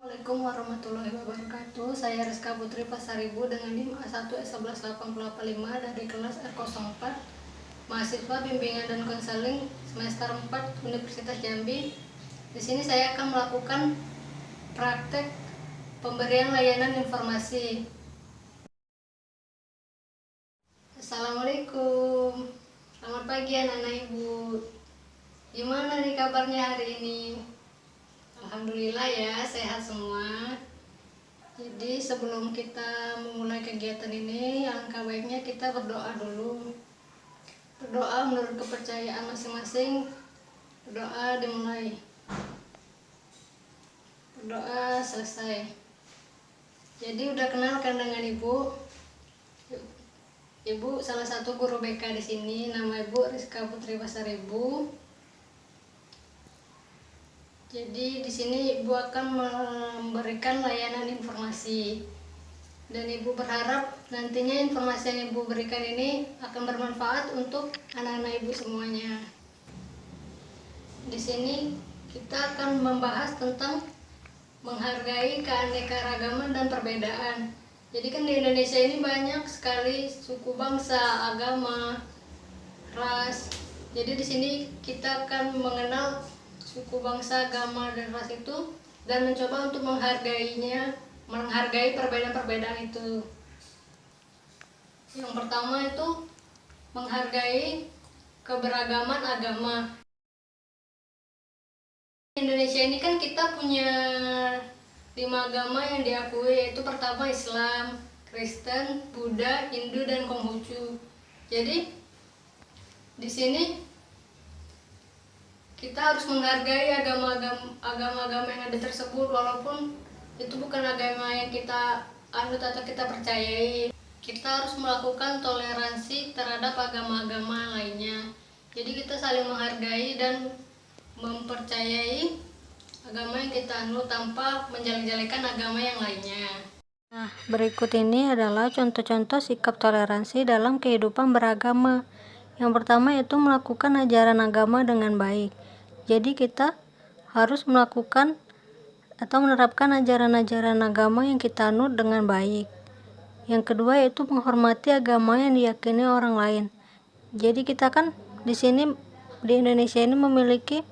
Assalamualaikum warahmatullahi wabarakatuh. Saya Rizka Putri Pasaribu dengan NIM A1S11885 dari kelas R04, mahasiswa bimbingan dan konseling semester 4 Universitas Jambi. Di sini saya akan melakukan praktek pemberian layanan informasi. Assalamualaikum. Selamat pagi anak-anak ibu. Gimana nih kabarnya hari ini? Alhamdulillah ya, sehat semua. Jadi sebelum kita memulai kegiatan ini, alangkah baiknya kita berdoa dulu. Berdoa menurut kepercayaan masing-masing. Berdoa dimulai. Berdoa selesai. Jadi udah kenal kan dengan ibu? Ibu salah satu guru BK di sini. Nama ibu Rizka Putri Pasaribu. Jadi di sini ibu akan memberikan layanan informasi, dan ibu berharap nantinya informasi yang ibu berikan ini akan bermanfaat untuk anak-anak ibu semuanya. Di sini kita akan membahas tentang menghargai keanekaragaman dan perbedaan. Jadi kan di Indonesia ini banyak sekali suku, bangsa, agama, ras. Jadi di sini kita akan mengenal suku, bangsa, agama, dan ras itu, dan mencoba untuk menghargai perbedaan-perbedaan itu. Yang pertama itu menghargai keberagaman agama. Indonesia ini kan kita punya 5 agama yang diakui, yaitu pertama Islam, Kristen, Buddha, Hindu, dan Konghucu. Jadi di sini kita harus menghargai agama-agama yang ada tersebut, walaupun itu bukan agama yang kita anut atau kita percayai. Kita harus melakukan toleransi terhadap agama-agama lainnya. Jadi kita saling menghargai dan mempercayai agama yang kita anut tanpa menjelek-jelekan agama yang lainnya. Nah, berikut ini adalah contoh-contoh sikap toleransi dalam kehidupan beragama. Yang pertama yaitu melakukan ajaran agama dengan baik. Jadi kita harus melakukan atau menerapkan ajaran-ajaran agama yang kita anut dengan baik. Yang kedua yaitu menghormati agama yang diyakini orang lain. Jadi kita kan di sini di Indonesia ini memiliki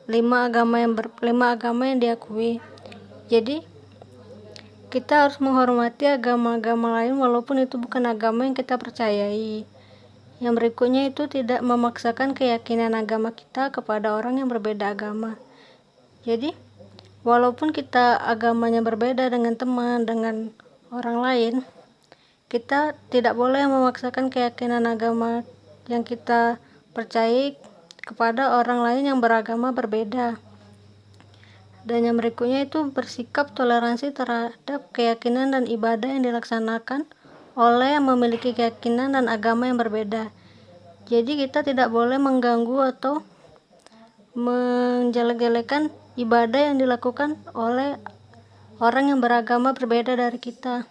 5 agama yang diakui. Jadi kita harus menghormati agama-agama lain walaupun itu bukan agama yang kita percayai. Yang berikutnya itu tidak memaksakan keyakinan agama kita kepada orang yang berbeda agama. Jadi, walaupun kita agamanya berbeda dengan teman, dengan orang lain, kita tidak boleh memaksakan keyakinan agama yang kita percayai kepada orang lain yang beragama berbeda. Dan yang berikutnya itu bersikap toleransi terhadap keyakinan dan ibadah yang dilaksanakan oleh yang memiliki keyakinan dan agama yang berbeda. Jadi kita tidak boleh mengganggu atau menjelek-jelekan ibadah yang dilakukan oleh orang yang beragama berbeda dari kita.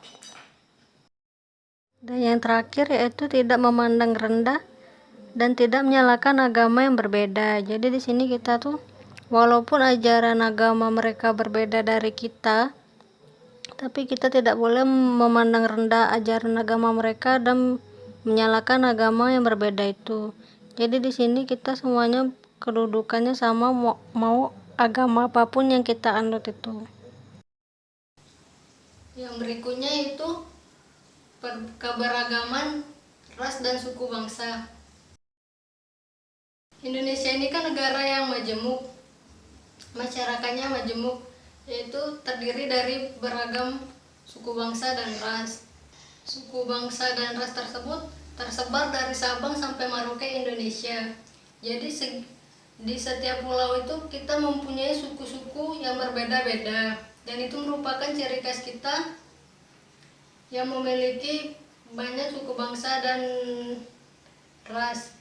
Dan yang terakhir yaitu tidak memandang rendah dan tidak menyalahkan agama yang berbeda. Jadi di sini kita tuh walaupun ajaran agama mereka berbeda dari kita, tapi kita tidak boleh memandang rendah ajaran agama mereka dan menyalahkan agama yang berbeda itu. Jadi di sini kita semuanya kedudukannya sama, mau agama apapun yang kita anut itu. Yang berikutnya itu keberagaman ras dan suku bangsa. Indonesia ini kan negara yang majemuk, masyarakatnya majemuk, yaitu terdiri dari beragam suku bangsa dan ras. Suku bangsa dan ras tersebut tersebar dari Sabang sampai Merauke Indonesia. Jadi di setiap pulau itu kita mempunyai suku-suku yang berbeda-beda, dan itu merupakan ciri khas kita yang memiliki banyak suku bangsa dan ras.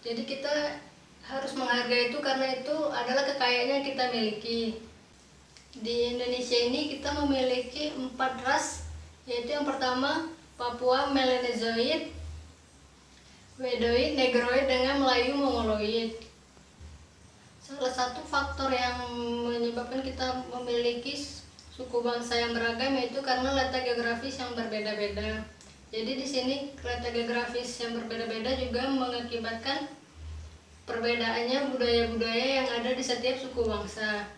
Jadi kita harus menghargai itu karena itu adalah kekayaan yang kita miliki. Di Indonesia ini kita memiliki 4 ras, yaitu yang pertama Papua Melanezoid, Wedoid, Negroid, dengan Melayu Mongoloid. salah satu faktor yang menyebabkan kita memiliki suku bangsa yang beragam yaitu karena letak geografis yang berbeda-beda. Jadi di sini letak geografis yang berbeda-beda juga mengakibatkan perbedaannya budaya-budaya yang ada di setiap suku bangsa.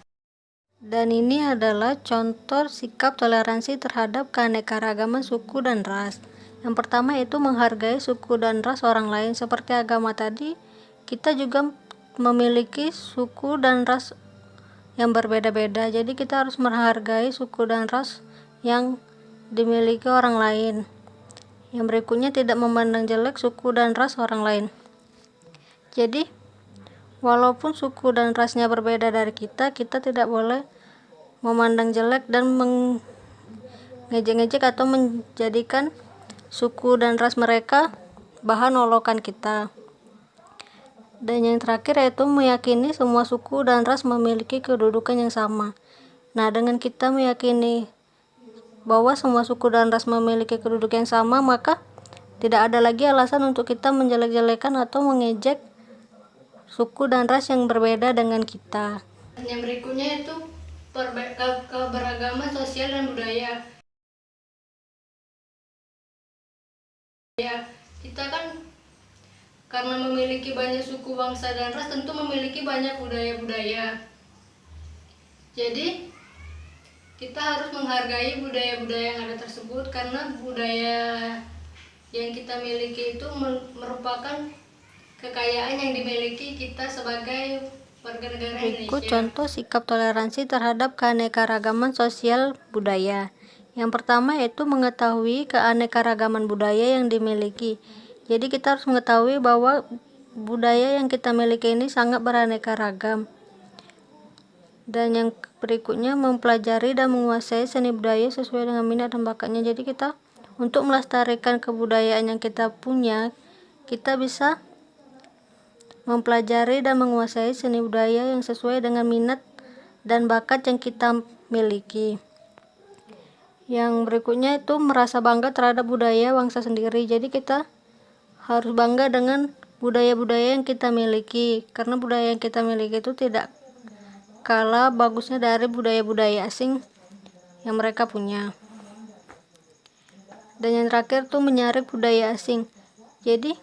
Dan ini adalah contoh sikap toleransi terhadap keanekaragaman suku dan ras. Yang pertama itu menghargai suku dan ras orang lain. Seperti agama tadi, kita juga memiliki suku dan ras yang berbeda-beda. Jadi kita harus menghargai suku dan ras yang dimiliki orang lain. Yang berikutnya, tidak memandang jelek suku dan ras orang lain. Jadi walaupun suku dan rasnya berbeda dari kita tidak boleh memandang jelek dan mengejek-ngejek atau menjadikan suku dan ras mereka bahan olokan kita. Dan yang terakhir yaitu meyakini semua suku dan ras memiliki kedudukan yang sama. Nah, dengan kita meyakini bahwa semua suku dan ras memiliki kedudukan yang sama, maka tidak ada lagi alasan untuk kita menjelek-jelekan atau mengejek suku dan ras yang berbeda dengan kita. Yang berikutnya itu keberagaman sosial dan budaya. Ya, kita kan karena memiliki banyak suku bangsa dan ras tentu memiliki banyak budaya-budaya. Jadi kita harus menghargai budaya-budaya yang ada tersebut karena budaya yang kita miliki itu merupakan kekayaan yang dimiliki kita sebagai warga negara Indonesia. Berikut contoh sikap toleransi terhadap keanekaragaman sosial budaya. Yang pertama yaitu mengetahui keanekaragaman budaya yang dimiliki. Jadi kita harus mengetahui bahwa budaya yang kita miliki ini sangat beraneka ragam. Dan yang berikutnya, mempelajari dan menguasai seni budaya sesuai dengan minat dan bakatnya. Jadi kita untuk melestarikan kebudayaan yang kita punya, kita bisa mempelajari dan menguasai seni budaya yang sesuai dengan minat dan bakat yang kita miliki. Yang berikutnya itu merasa bangga terhadap budaya bangsa sendiri. Jadi kita harus bangga dengan budaya-budaya yang kita miliki, karena budaya yang kita miliki itu tidak kalah bagusnya dari budaya-budaya asing yang mereka punya. Dan yang terakhir tuh menyaring budaya asing. Jadi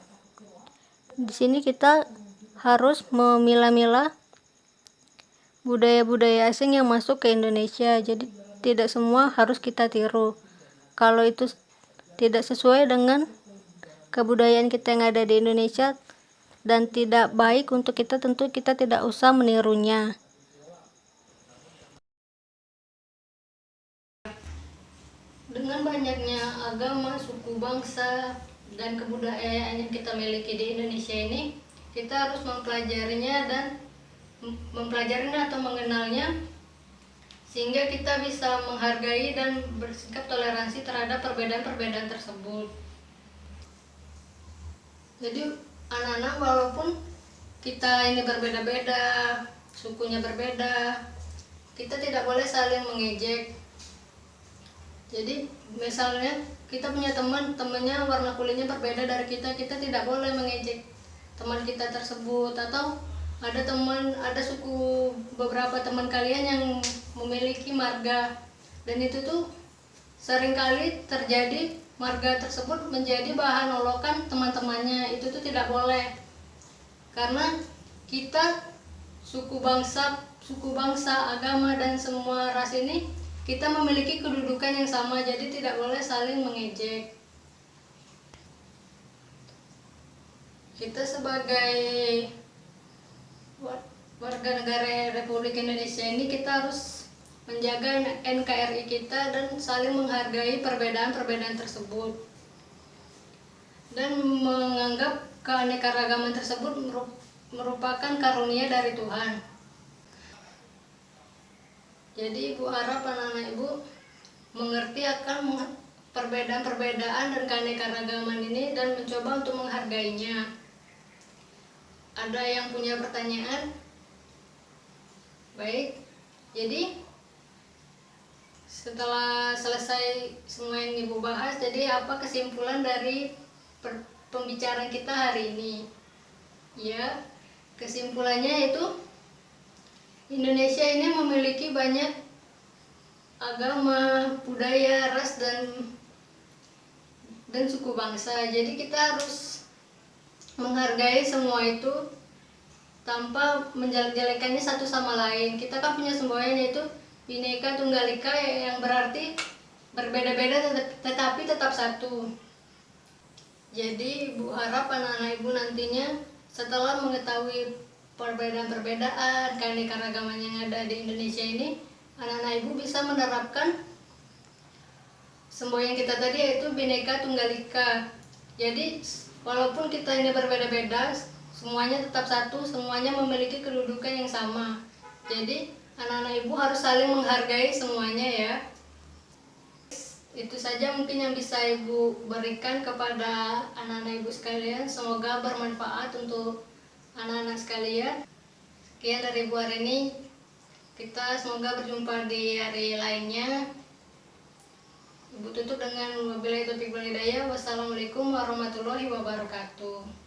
di sini kita harus memilah-milah budaya-budaya asing yang masuk ke Indonesia. Jadi tidak semua harus kita tiru. Kalau itu tidak sesuai dengan kebudayaan kita yang ada di Indonesia dan tidak baik untuk kita, tentu kita tidak usah menirunya. Dengan banyaknya agama, suku bangsa, dan kebudayaan yang kita miliki di Indonesia ini, kita harus mempelajarinya atau mengenalnya, sehingga kita bisa menghargai dan bersikap toleransi terhadap perbedaan-perbedaan tersebut. Jadi anak-anak, walaupun kita ini berbeda-beda, sukunya berbeda, kita tidak boleh saling mengejek. Jadi misalnya kita punya temannya warna kulitnya berbeda dari kita tidak boleh mengejek teman kita tersebut. Atau ada beberapa teman kalian yang memiliki marga, dan itu tuh seringkali terjadi marga tersebut menjadi bahan olokan teman-temannya. Itu tuh tidak boleh, karena kita suku bangsa, agama, dan semua ras ini kita memiliki kedudukan yang sama, jadi tidak boleh saling mengejek. Kita sebagai warga negara Republik Indonesia ini, kita harus menjaga NKRI kita dan saling menghargai perbedaan-perbedaan tersebut, dan menganggap keanekaragaman tersebut merupakan karunia dari Tuhan. Jadi Ibu harap anak-anak Ibu mengerti akan perbedaan-perbedaan dan keanekaragaman ini dan mencoba untuk menghargainya. Ada yang punya pertanyaan? Baik, jadi setelah selesai semua yang Ibu bahas, jadi apa kesimpulan dari pembicaraan kita hari ini? Ya, kesimpulannya itu Indonesia ini memiliki banyak agama, budaya, ras, dan suku bangsa. Jadi kita harus menghargai semua itu tanpa menjelek-jelekannya satu sama lain. Kita kan punya semboyan yaitu Bhinneka Tunggal Ika, yang berarti berbeda-beda tetapi tetap satu. Jadi Ibu harap anak-anak Ibu nantinya setelah mengetahui perbedaan-perbedaan keanekaragaman yang ada di Indonesia ini, anak-anak Ibu bisa menerapkan semboyan kita tadi yaitu Bhinneka Tunggal Ika. Jadi walaupun kita ini berbeda-beda, semuanya tetap satu, semuanya memiliki kedudukan yang sama. Jadi anak-anak Ibu harus saling menghargai semuanya ya. Itu saja mungkin yang bisa Ibu berikan kepada anak-anak Ibu sekalian. Semoga bermanfaat untuk anak-anak sekalian. Sekian dari Ibu hari ini. Kita semoga berjumpa di hari lainnya. Ibu tutup dengan wabillahi taufiq wal hidayah. Wassalamualaikum warahmatullahi wabarakatuh.